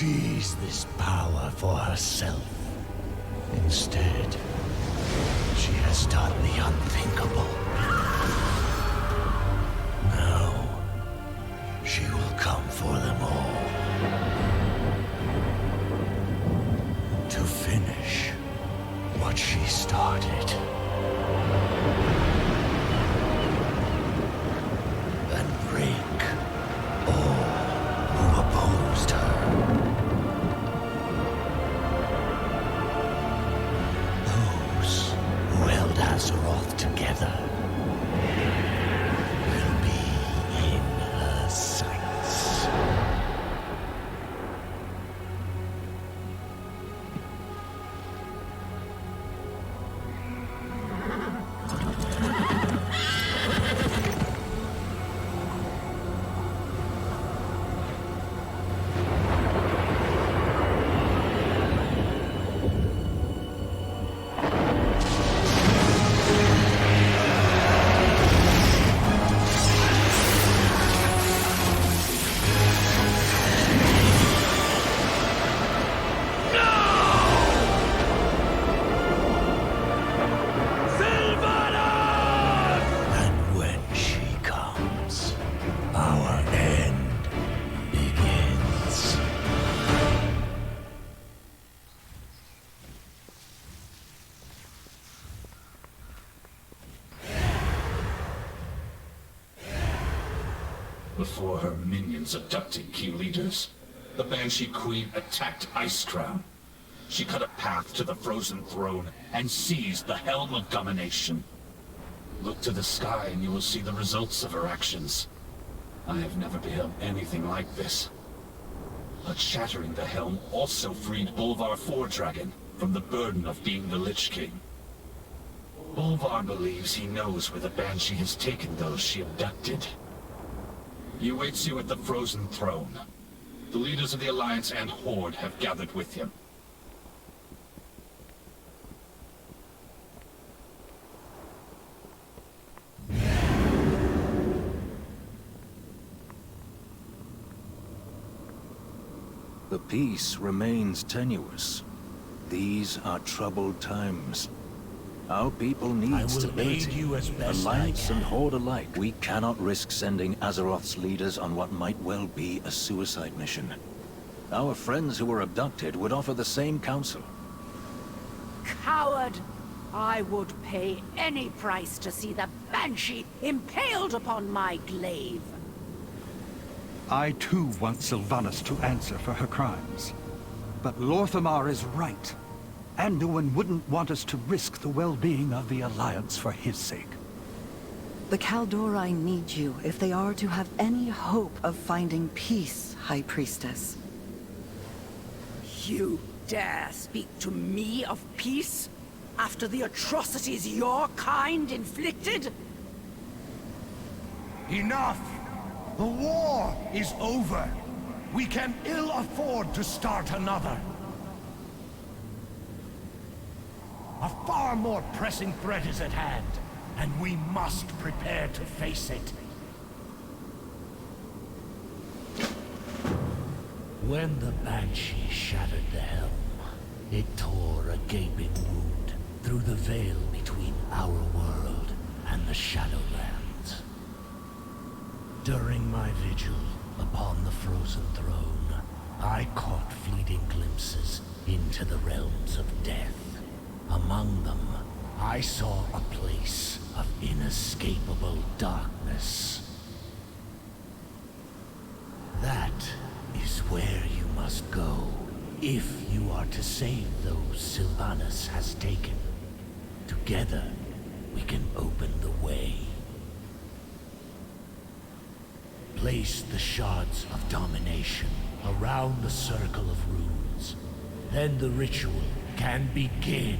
seize this power for herself. Instead, she has done the unthinkable. Now, she will come for them all. To finish what she started. And break all who opposed her. Those who held Azeroth together will be in her sights. Before her minions abducted key leaders, the Banshee Queen attacked Icecrown. She cut a path to the Frozen Throne and seized the Helm of Domination. Look to the sky and you will see the results of her actions. I have never beheld anything like this. But shattering the Helm also freed Bolvar Foredragon from the burden of being the Lich King. Bolvar believes he knows where the Banshee has taken those she abducted. He awaits you at the Frozen Throne. The leaders of the Alliance and Horde have gathered with him. The peace remains tenuous. These are troubled times. Our people need stability. Aid you as best Alliance I can. and Horde alike. We cannot risk sending Azeroth's leaders on what might well be a suicide mission. Our friends who were abducted would offer the same counsel. Coward! I would pay any price to see the Banshee impaled upon my glaive. I too want Sylvanas to answer for her crimes. But Lorthamar is right. Anduin wouldn't want us to risk the well-being of the Alliance for his sake. The Kaldori need you if they are to have any hope of finding peace, High Priestess. You dare speak to me of peace? After the atrocities your kind inflicted? Enough! The war is over. We can ill afford to start another. A far more pressing threat is at hand, and we must prepare to face it. When the Banshee shattered the helm, it tore a gaping wound through the veil between our world and the Shadowlands. During my vigil upon the Frozen Throne, I caught fleeting glimpses into the realms of death. Among them, I saw a place of inescapable darkness. That is where you must go, if you are to save those Sylvanas has taken. Together, we can open the way. Place the shards of domination around the circle of runes. Then the ritual can begin.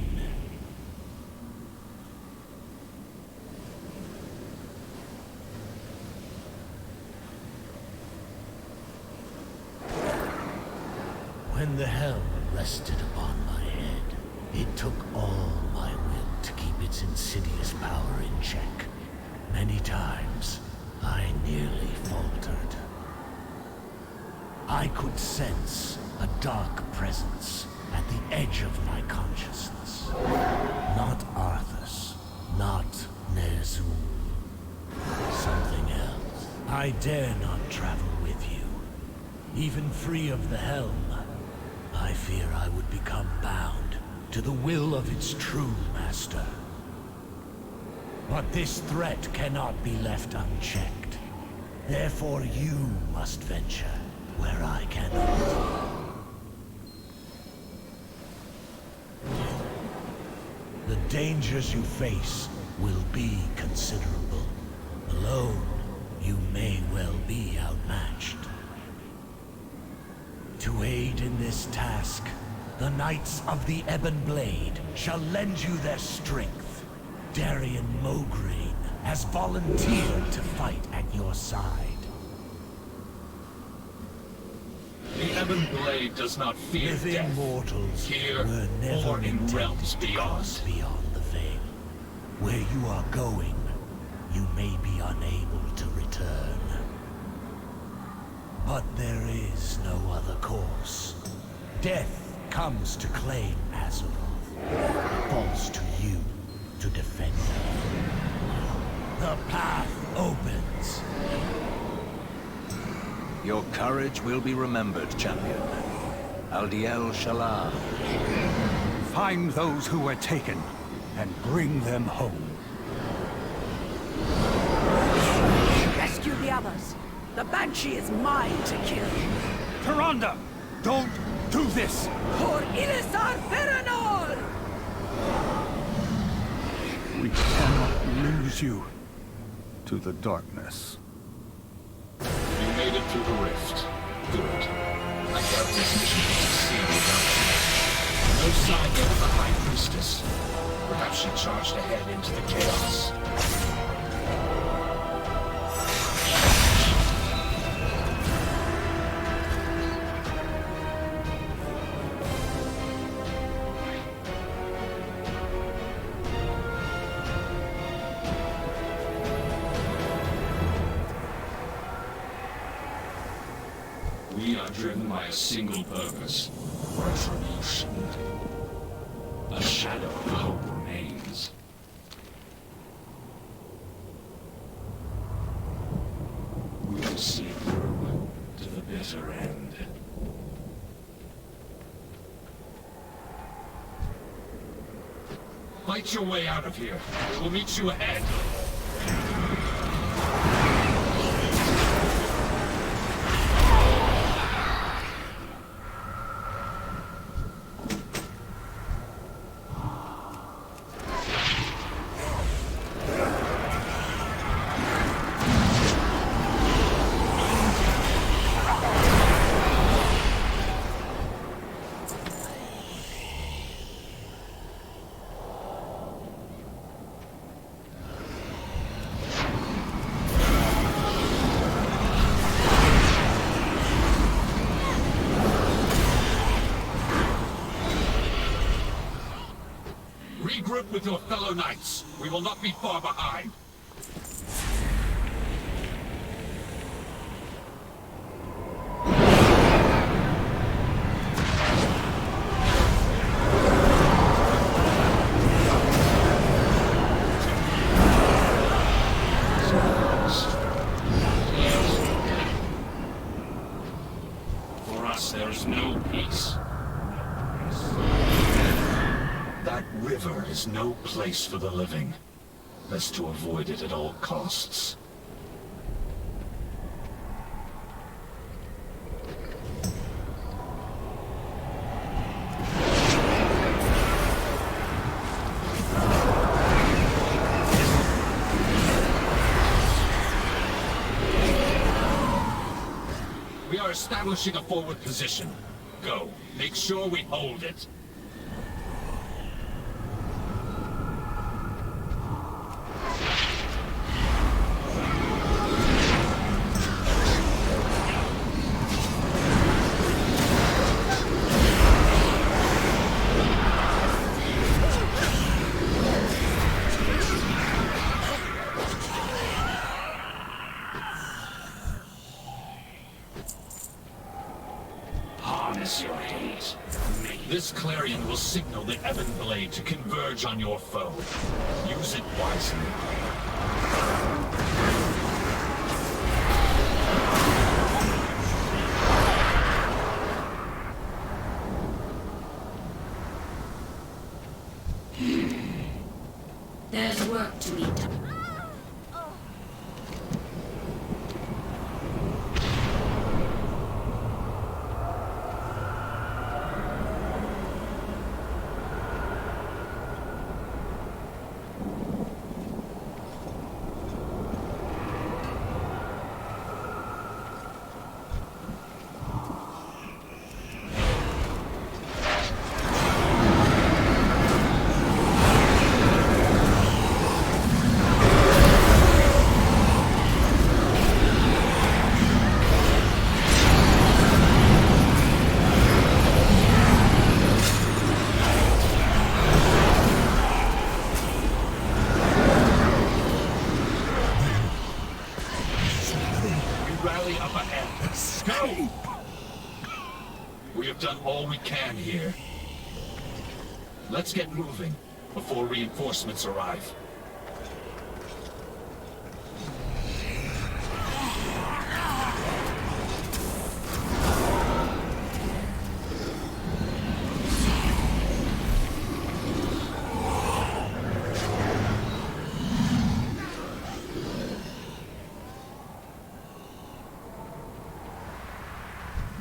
When the helm rested upon my head, it took all my will to keep its insidious power in check. Many times, I nearly faltered. I could sense a a dark presence at the edge of my consciousness. Not Arthas, not Ner'zhul. Something else. I dare not travel with you. Even free of the helm, I fear I would become bound to the will of its true master. But this threat cannot be left unchecked. Therefore you must venture where I cannot. The dangers you face will be considerable. Alone, you may well be outmatched. To aid in this task, the Knights of the Ebon Blade shall lend you their strength. Darien Mograine has volunteered to fight at your side. The Ebon Blade does not fear Living death. mortals Here were never or in intended realms to beyond. cross beyond the veil. Where you are going, you may be unable to return. But there is no other course. Death comes to claim Azeroth. It falls to you to defend it. The path opens. Your courage will be remembered, champion. Aldiel Shalar. Find those who were taken, and bring them home. Rescue the others. The Banshee is mine to kill. Tyrande, don't do this! For Ilisar Feranol! We cannot lose you to the darkness. You made it through the rift. Good. I doubt this mission will succeed without you. No sign yet of the High Priestess. Perhaps she charged ahead into the chaos. We are driven by a single purpose. Retribution. A shadow of hope remains. We will see it through to the bitter end. Fight your way out of here. We will meet you ahead. Regroup with your fellow knights. We will not be far behind. For us, there is no peace. That river is no place for the living. Best to avoid it at all costs. We are establishing a forward position. Go. Make sure we hold it. witness your hate. This clarion will signal the Ebon Blade to converge on your foe. Use it wisely. There's work to be done. Rally up ahead. Go! We have done all we can here. Let's get moving before reinforcements arrive.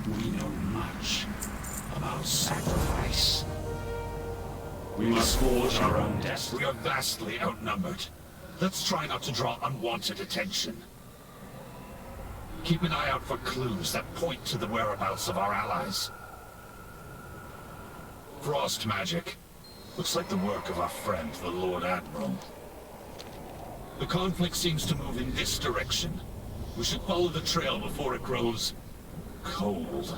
We know much about sacrifice. We must forge our own destiny. We are vastly outnumbered. Let's try not to draw unwanted attention. Keep an eye out for clues that point to the whereabouts of our allies. Frost magic. Looks like the work of our friend, the Lord Admiral. The conflict seems to move in this direction. We should follow the trail before it grows cold.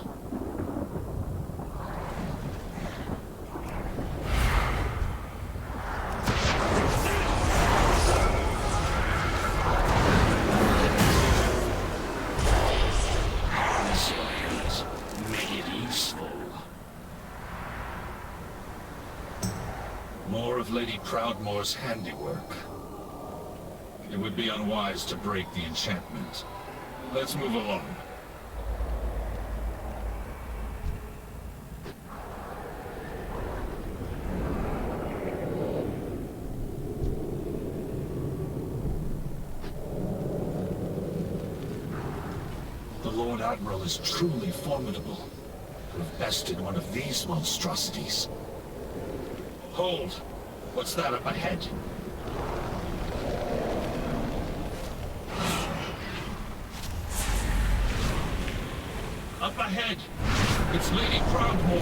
Make it useful. More of Lady Proudmoore's handiwork. It would be unwise to break the enchantment. Let's move along. The Lord Admiral is truly formidable. To have bested one of these monstrosities. Hold! What's that up ahead? Up ahead! It's Lady Proudmoore!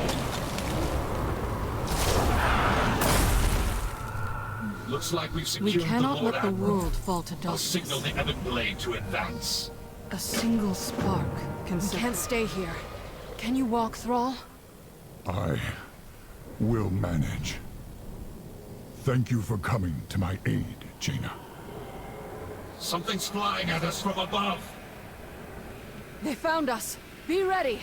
Looks like we've secured We the cannot Lord let the Admiral. world fall to I'll darkness. signal the Ebon Blade to advance. A single spark can We set... can't stay here. Can you walk, Thrall? I will manage. Thank you for coming to my aid, Jaina. Something's flying at us from above! They found us. Be ready.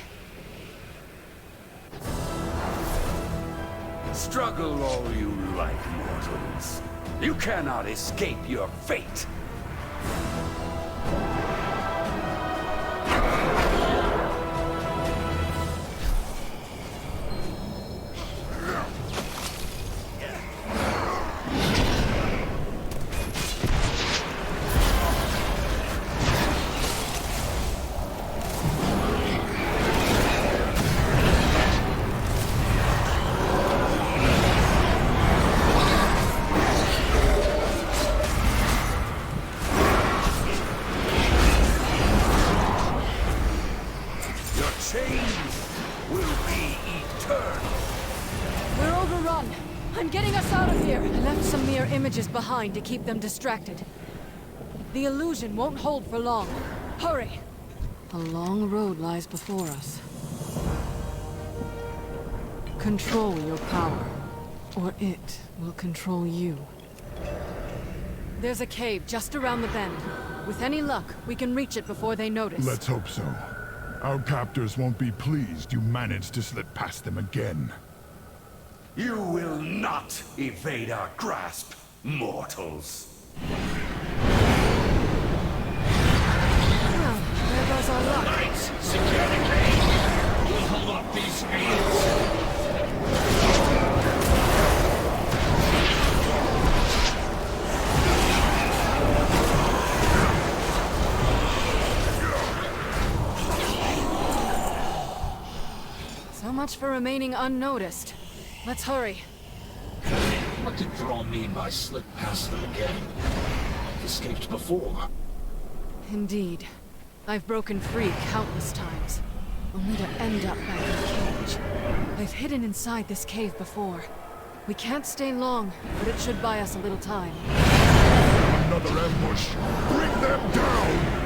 Struggle all you like, mortals. You cannot escape your fate. We're overrun. I'm getting us out of here. I left some mere images behind to keep them distracted. The illusion won't hold for long. Hurry! A long road lies before us. Control your power, or it will control you. There's a cave just around the bend. With any luck, we can reach it before they notice. Let's hope so. Our captors won't be pleased you managed to slip past them again. You will not evade our grasp, mortals. Well, there goes our luck. Knights, secure the cage. We'll hold off these fiends. So much for remaining unnoticed. Let's hurry. What did Thrall mean by slip past them again? I've escaped before. Indeed. I've broken free countless times, only to end up back in a cage. I've hidden inside this cave before. We can't stay long, but it should buy us a little time. Another ambush! Bring them down!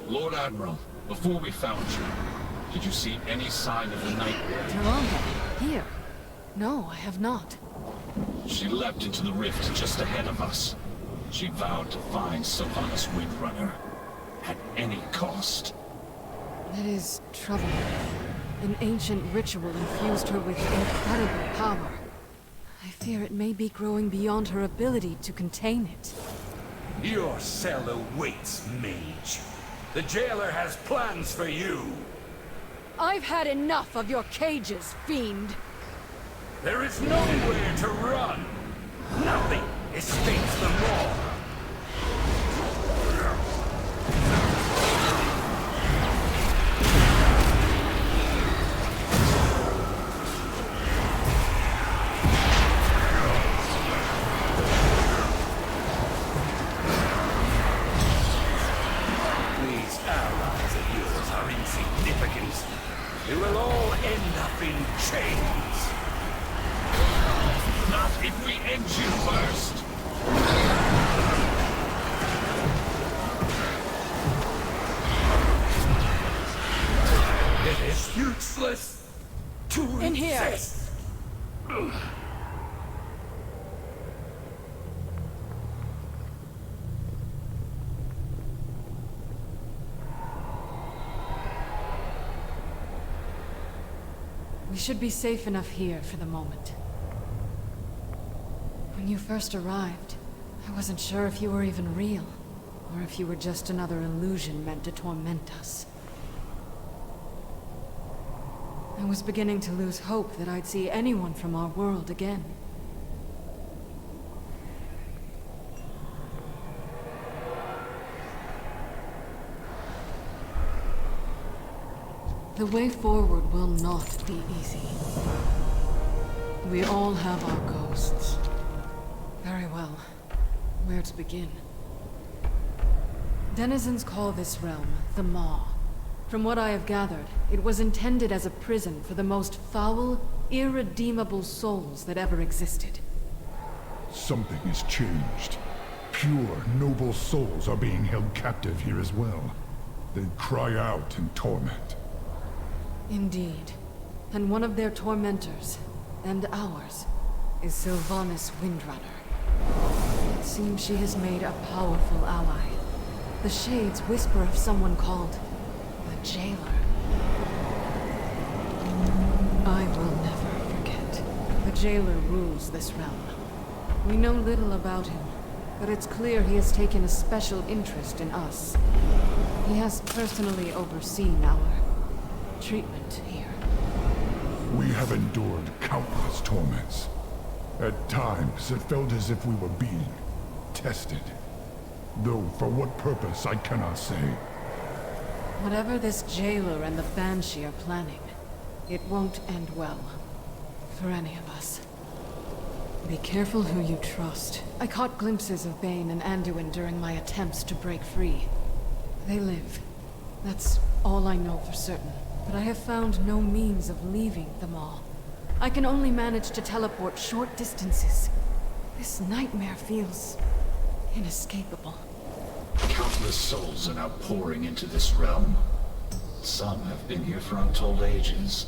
Lord Admiral, before we found you, did you see any sign of the night? Taranda, here. No, I have not. She leapt into the rift just ahead of us. She vowed to find Sylvanas Windrunner. At any cost. That is troubling. An ancient ritual infused her with incredible power. I fear it may be growing beyond her ability to contain it. Your cell awaits, mage. The jailer has plans for you. I've had enough of your cages, fiend. There is nowhere to run. Nothing escapes the law. These allies of yours are insignificant. They will all end up in chains. Not if we end you first! It is useless to In here. resist. We should be safe enough here for the moment. When you first arrived, I wasn't sure if you were even real, or if you were just another illusion meant to torment us. I was beginning to lose hope that I'd see anyone from our world again. The way forward will not be easy. We all have our ghosts. Very well. Where to begin? Denizens call this realm the Maw. From what I have gathered, it was intended as a prison for the most foul, irredeemable souls that ever existed. Something has changed. Pure, noble souls are being held captive here as well. They cry out in torment. Indeed. And one of their tormentors, and ours, is Sylvanas Windrunner. It seems she has made a powerful ally. The Shades whisper of someone called the Jailer. I will never forget. The Jailer rules this realm. We know little about him, but it's clear he has taken a special interest in us. He has personally overseen our treatment here. We have endured countless torments. At times, it felt as if we were being tested. Though for what purpose, I cannot say. Whatever this Jailer and the Banshee are planning, it won't end well. For any of us. Be careful who you trust. I caught glimpses of Bane and Anduin during my attempts to break free. They live. That's all I know for certain. But I have found no means of leaving them all. I can only manage to teleport short distances. This nightmare feels inescapable. Count Countless souls are now pouring into this realm. Some have been here for untold ages.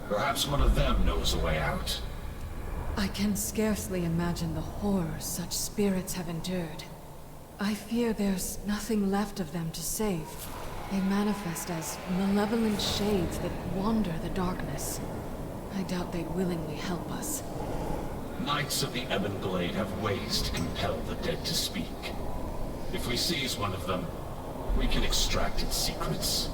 Perhaps one of them knows a way out. I can scarcely imagine the horrors such spirits have endured. I fear there's nothing left of them to save. They manifest as malevolent shades that wander the darkness. I doubt they'd willingly help us. Knights of the Ebon Blade have ways to compel the dead to speak. If we seize one of them, we can extract its secrets.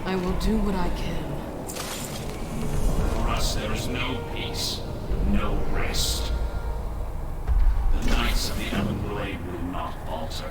I will do what I can. For us, there is no peace, no rest. The Knights of the Ebon Blade will not falter.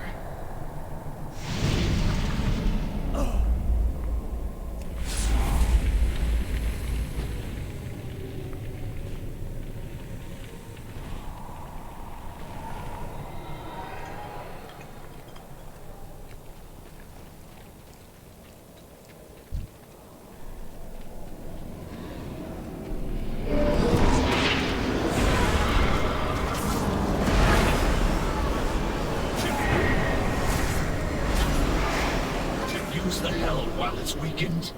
The hell while it's weakened.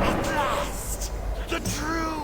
At last! The true!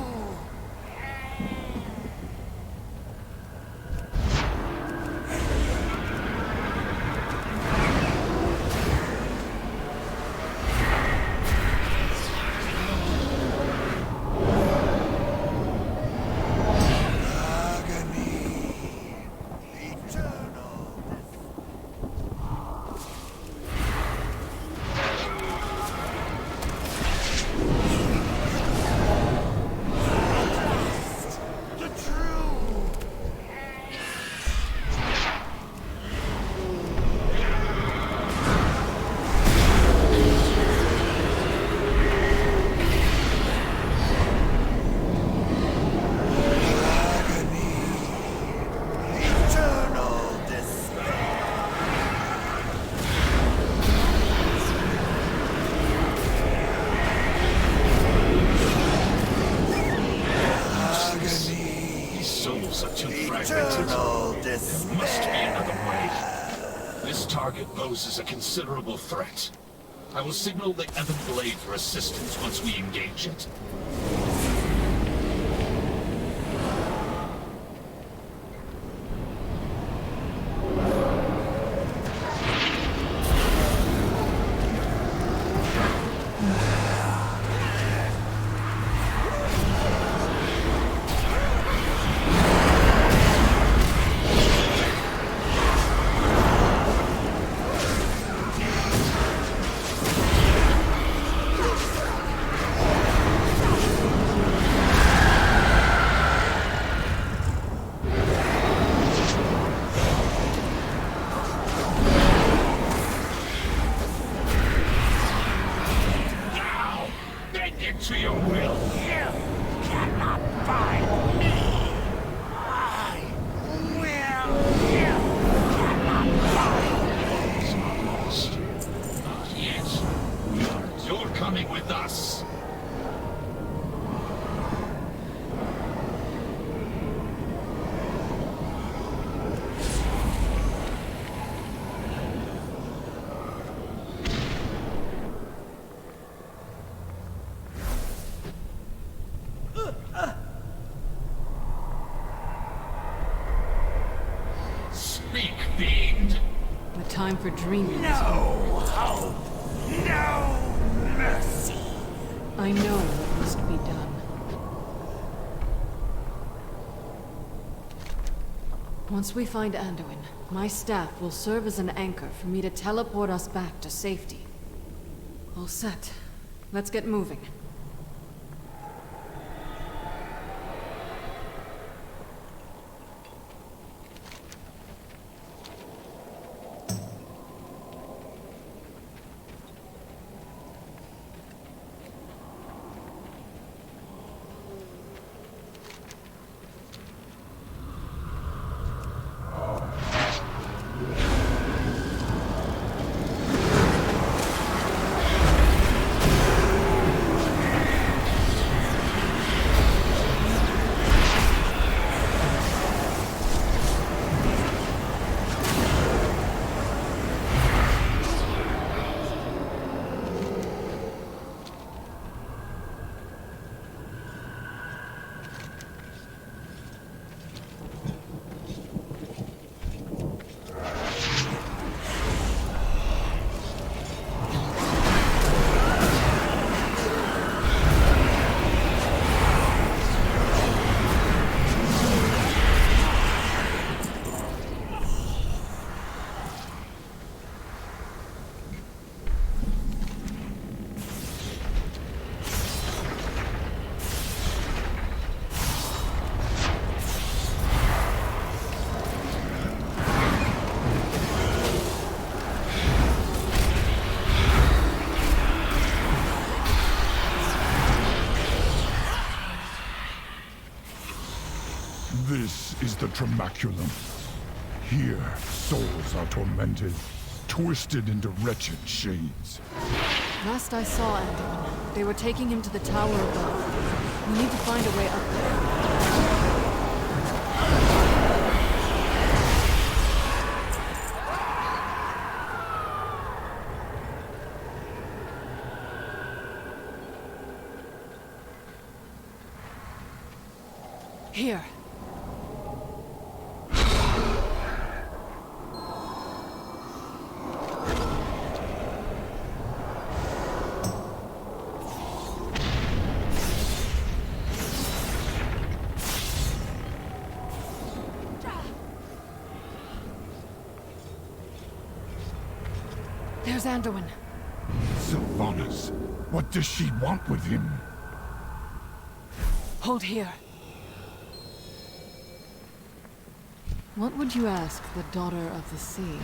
Poses a considerable threat. I will signal the Ebon Blade for assistance once we engage it. To your will. You cannot bind me. I will. You cannot bind me. It's not lost. Not yet. You're coming with us. The time for dreaming. No hope, no mercy. I know what must be done. Once we find Anduin, my staff will serve as an anchor for me to teleport us back to safety. All set. Let's get moving. This is the Tremaculum. Here, souls are tormented, twisted into wretched shades. Last I saw Anduin, they were taking him to the tower above. We need to find a way up there. Here. There's Anduin. Sylvanas, what does she want with him? Hold here. What would you ask the Daughter of the Sea?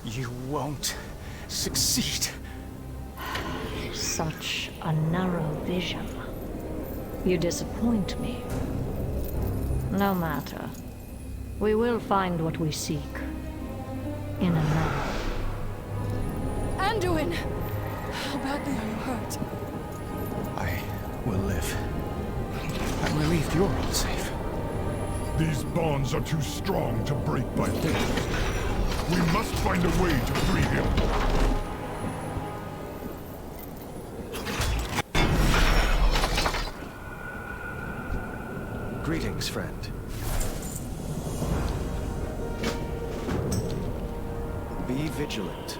You won't succeed. Such a narrow vision. You disappoint me. No matter. We will find what we seek. In another. Anduin! How badly are you hurt? I will live. I'm relieved you're all safe. These bonds are too strong to break by force. We must find a way to free him. Greetings, friend. Be vigilant.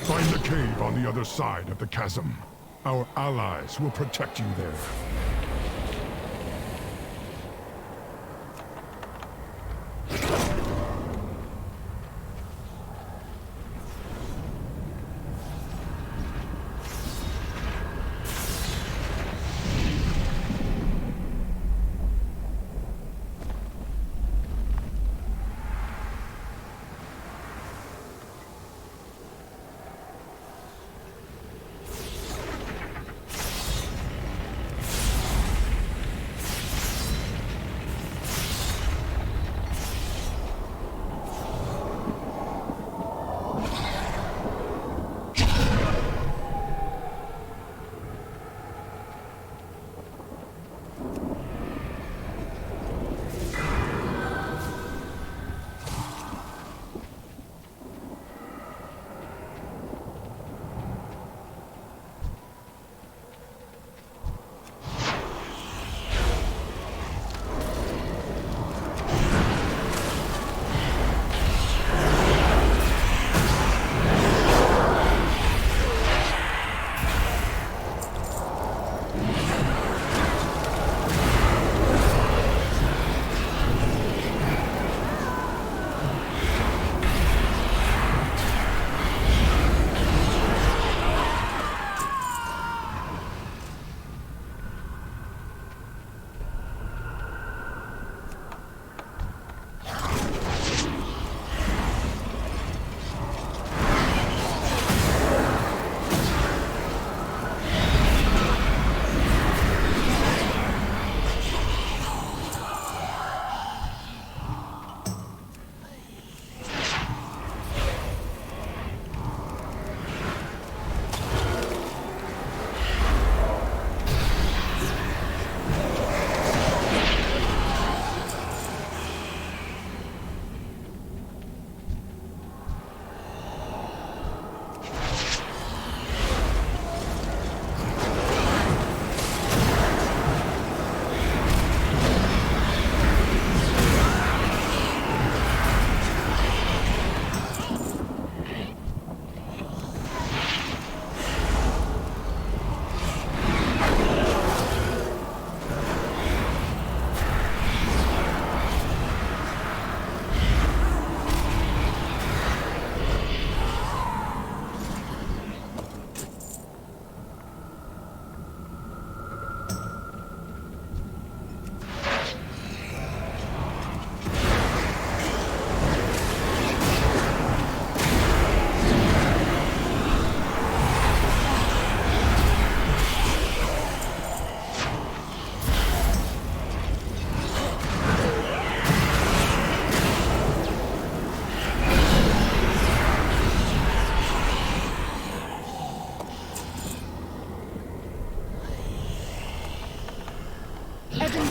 Find the cave on the other side of the chasm. Our allies will protect you there.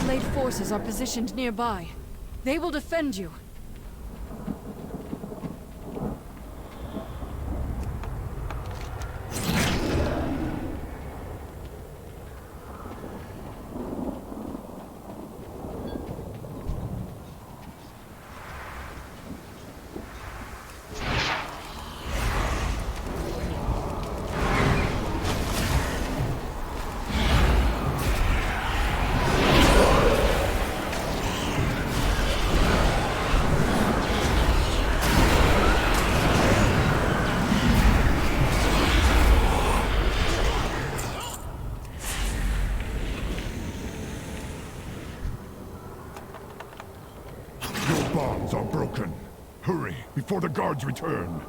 Blade forces are positioned nearby. They will defend you. Bombs are broken. Hurry, before the guards return.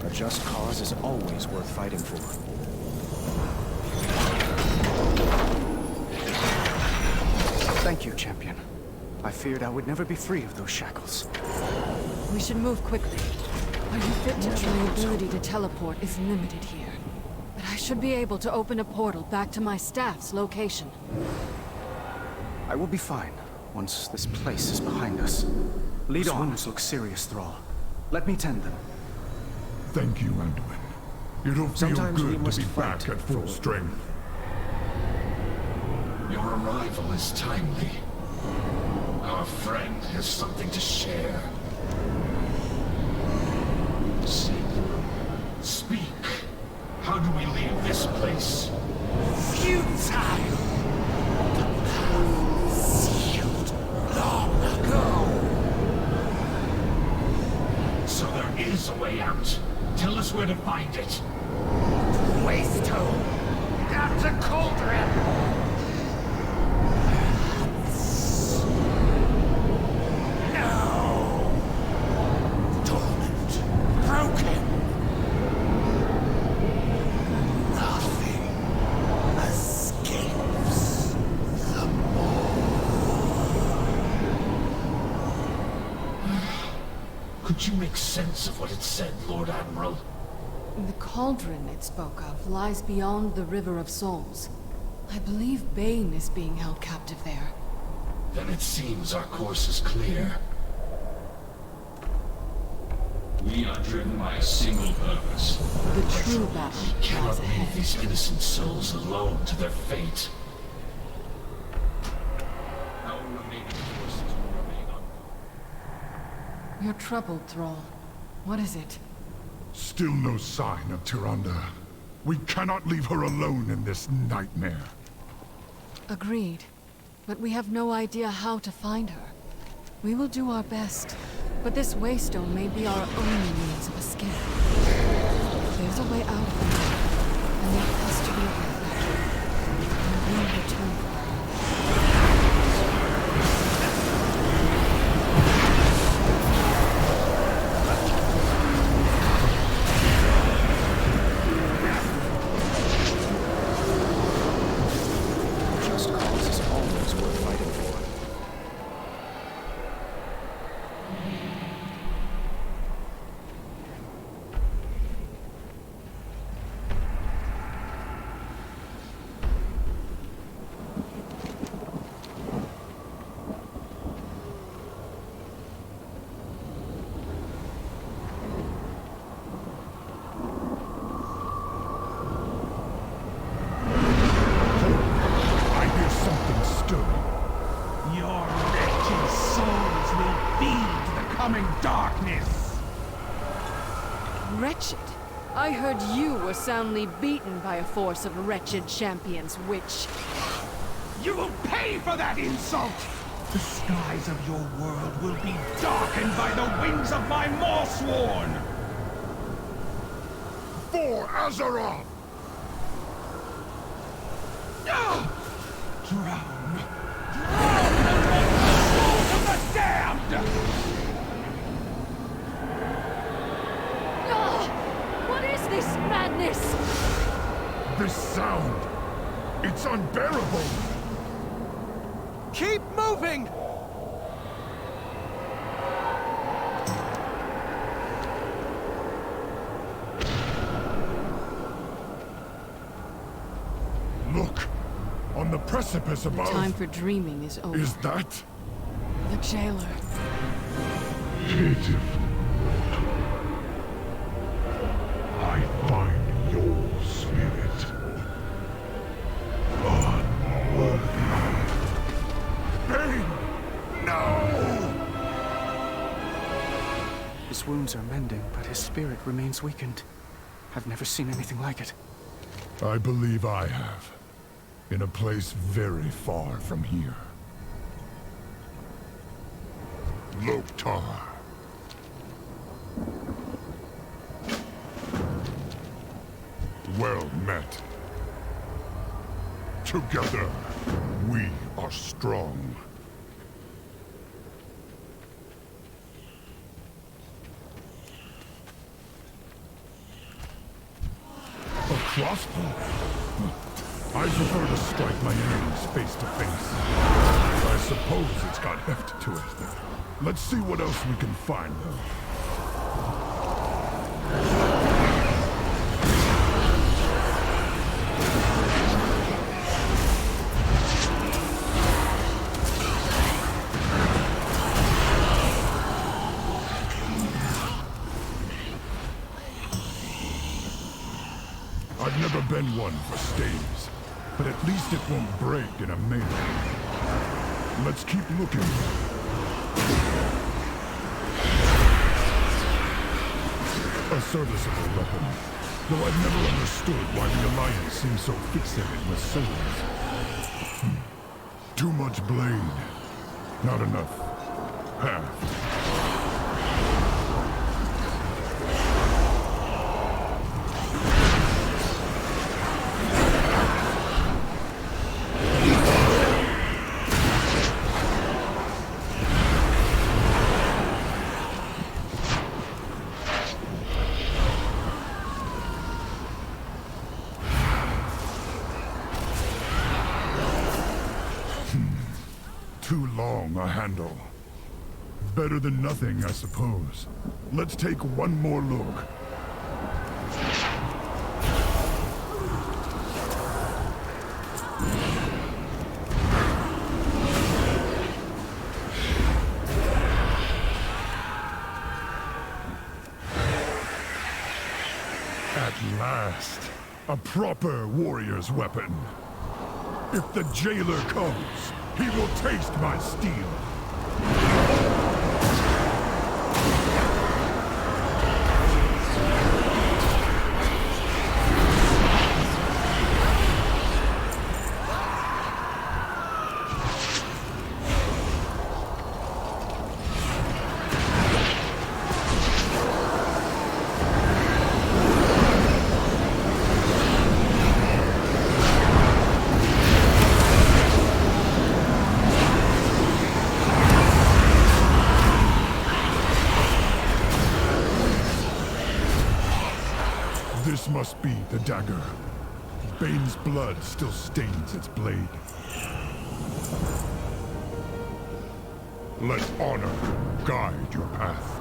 A just cause is always worth fighting for. Thank you, champion. I feared I would never be free of those shackles. We should move quickly. Are you fit to try? My ability to teleport is limited here. But I should be able to open a portal back to my staff's location. I will be fine once this place is behind us. Lead on. Wounds look serious, Thrall. Let me tend them. Thank you, Anduin. It'll feel Sometimes we good to must be fight back at full strength. Your arrival is timely. Our friend has something to share. Speak. How do we leave this place? Futile! The path sealed long ago. So there is a way out. Tell us where to find it. Waystone! Got to Cauldron! Could you make sense of what it said, Lord Admiral? The cauldron it spoke of lies beyond the River of Souls. I believe Bane is being held captive there. Then it seems our course is clear. We are driven by a single purpose. The true battle We cannot lies leave ahead. these innocent souls alone to their fate. Our remaining forces will remain on. You're troubled, Thrall. What is it? Still no sign of Tyrande. We cannot leave her alone in this nightmare. Agreed. But we have no idea how to find her. We will do our best, but this waystone may be our only means of escape. There's a way out of the mine, and there has to be a way back here. And we'll return for her. Just cause is always darkness! Wretched? I heard you were soundly beaten by a force of wretched champions, witch. You will pay for that insult! The skies of your world will be darkened by the wings of my Morsworn! For Azeroth! Drown! Drown of the damned! What is this madness? This sound! It's unbearable! Keep moving! Look! On the precipice The above... time for dreaming is over. Is that... The jailer. Pitiful. I find your spirit unworthy. Bane! No! His wounds are mending, but his spirit remains weakened. I've never seen anything like it. I believe I have. In a place very far from here. Loktar. Well met. Together, we are strong. A crossbow? I prefer to strike my enemies face to face. I suppose it's got heft to it. Let's see what else we can find, though. I've never been one for staves, but at least it won't break in a melee. Let's keep looking. A serviceable weapon, though I've never understood why the Alliance seems so fixated with swords. Too much blade, not enough haft. Too long a handle. Better than nothing, I suppose. Let's take one more look. At last, a proper warrior's weapon. If the jailer comes, he will taste my steel. This must be the dagger. Bane's blood still stains its blade. Let honor guide your path.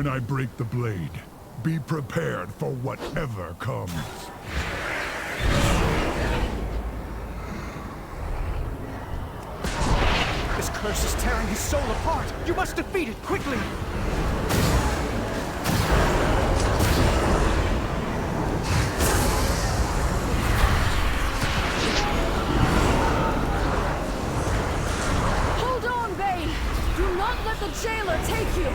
When I break the blade, be prepared for whatever comes. This curse is tearing his soul apart! You must defeat it, quickly! Hold on, Bane! Do not let the jailer take you!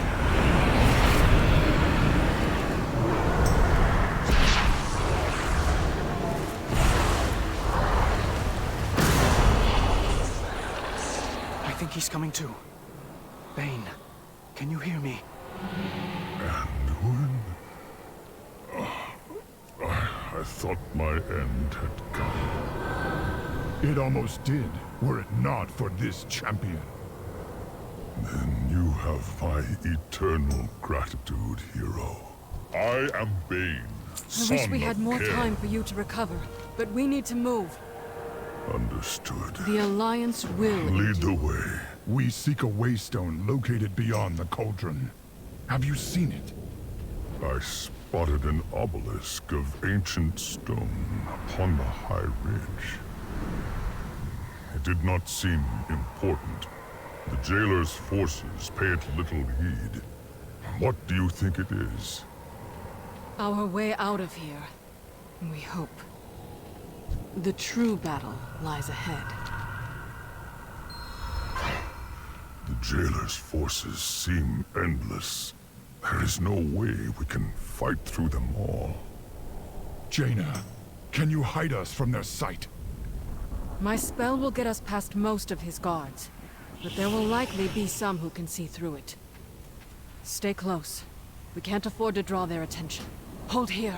I think he's coming too. Bane, can you hear me? And when... I thought my end had come. It almost did, were it not for this champion. Then you have my eternal gratitude, hero. I am Bane, I wish we had more time for you to recover, but we need to move. Understood. The Alliance will Lead the way. We seek a waystone located beyond the cauldron. Have you seen it? I spotted an obelisk of ancient stone upon the high ridge. It did not seem important. The jailer's forces pay it little heed. What do you think it is? Our way out of here. We hope. The true battle lies ahead. The jailer's forces seem endless. There is no way we can fight through them all. Jaina, can you hide us from their sight? My spell will get us past most of his guards, but there will likely be some who can see through it. Stay close. We can't afford to draw their attention. Hold here.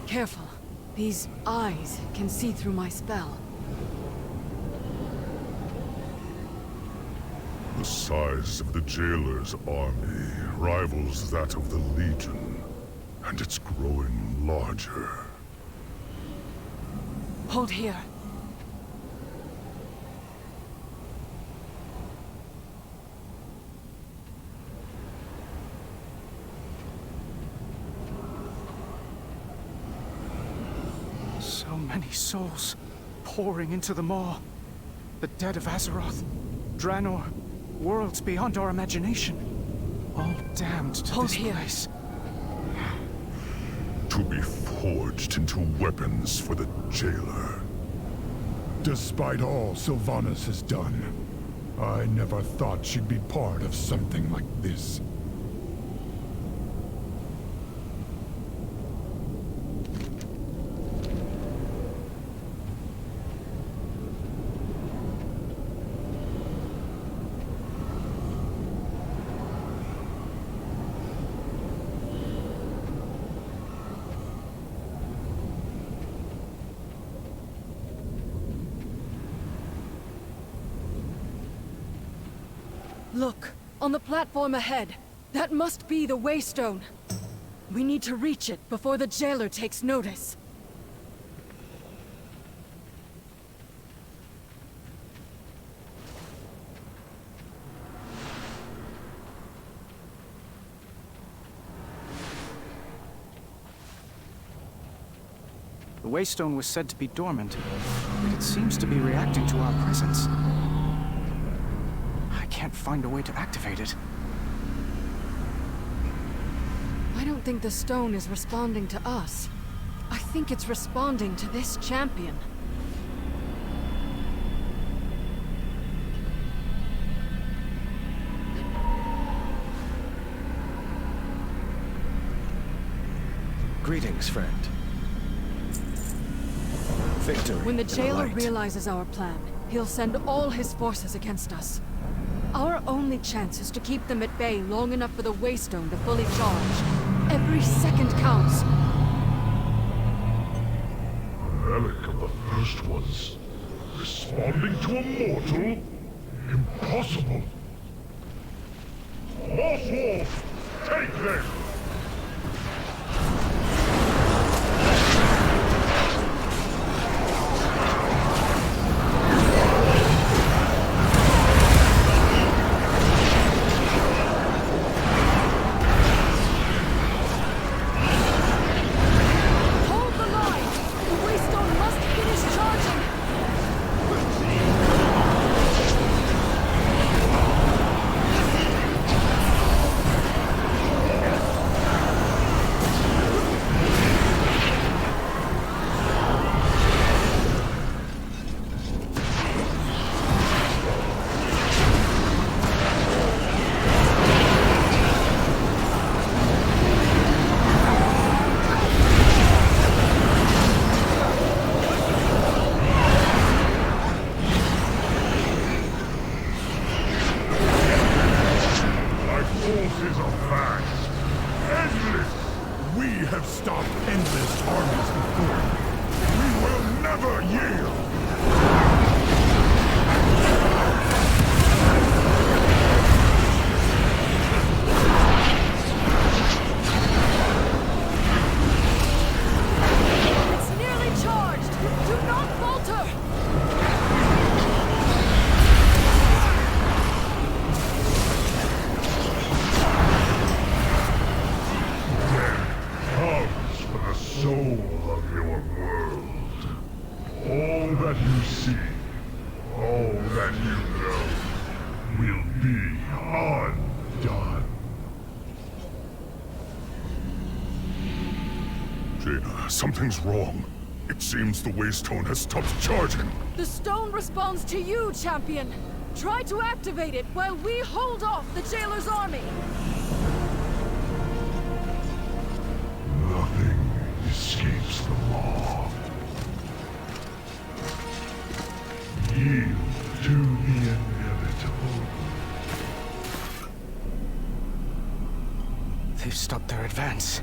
Careful. These eyes can see through my spell. The size of the jailer's army rivals that of the Legion, and it's growing larger. Hold here. So many souls pouring into the maw. The dead of Azeroth, Draenor, worlds beyond our imagination. All damned to this place. To be forged into weapons for the jailer. Despite all Sylvanas has done, I never thought she'd be part of something like this. Look, on the platform ahead. That must be the Waystone. We need to reach it before the jailer takes notice. The Waystone was said to be dormant, but it seems to be reacting to our presence. I can't find a way to activate it. I don't think the stone is responding to us. I think it's responding to this champion. Greetings, friend. Victory. When the in jailer light. realizes our plan, he'll send all his forces against us. Our only chance is to keep them at bay long enough for the Waystone to fully charge. Every second counts. Relic of the First Ones. Responding to a mortal? Impossible. Oswald! Take them! Hold the line! The Waystone must finish charging! Our forces are vast, endless. We have stopped endless armies before. We will never yield! It's nearly charged! Do not falter! Comes for the soul of your world. All that you see, all that you know, will be undone. Jaina, something's wrong. It seems the Waystone has stopped charging. The stone responds to you, champion! Try to activate it while we hold off the Jailer's army! Nothing escapes the law. Yield to the inevitable. They've stopped their advance.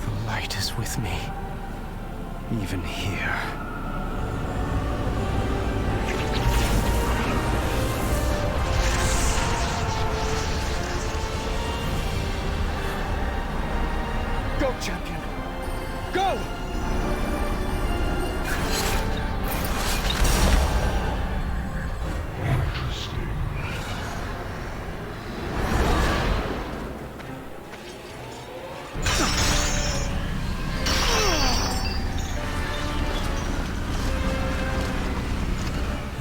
The light is with me. Even here. Go, champion! Go! Interesting.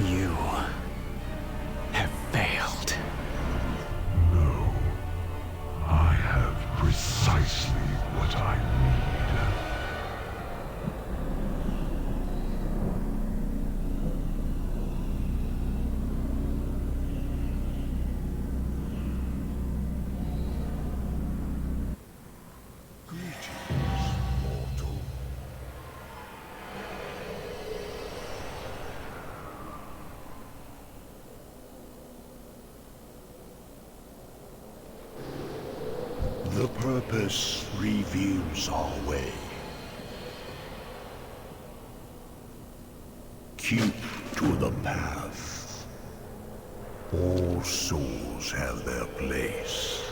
You have failed. No. I have precisely what I need. Greetings, mortal. The purpose reveals our way. Keep to the path. All souls have their place.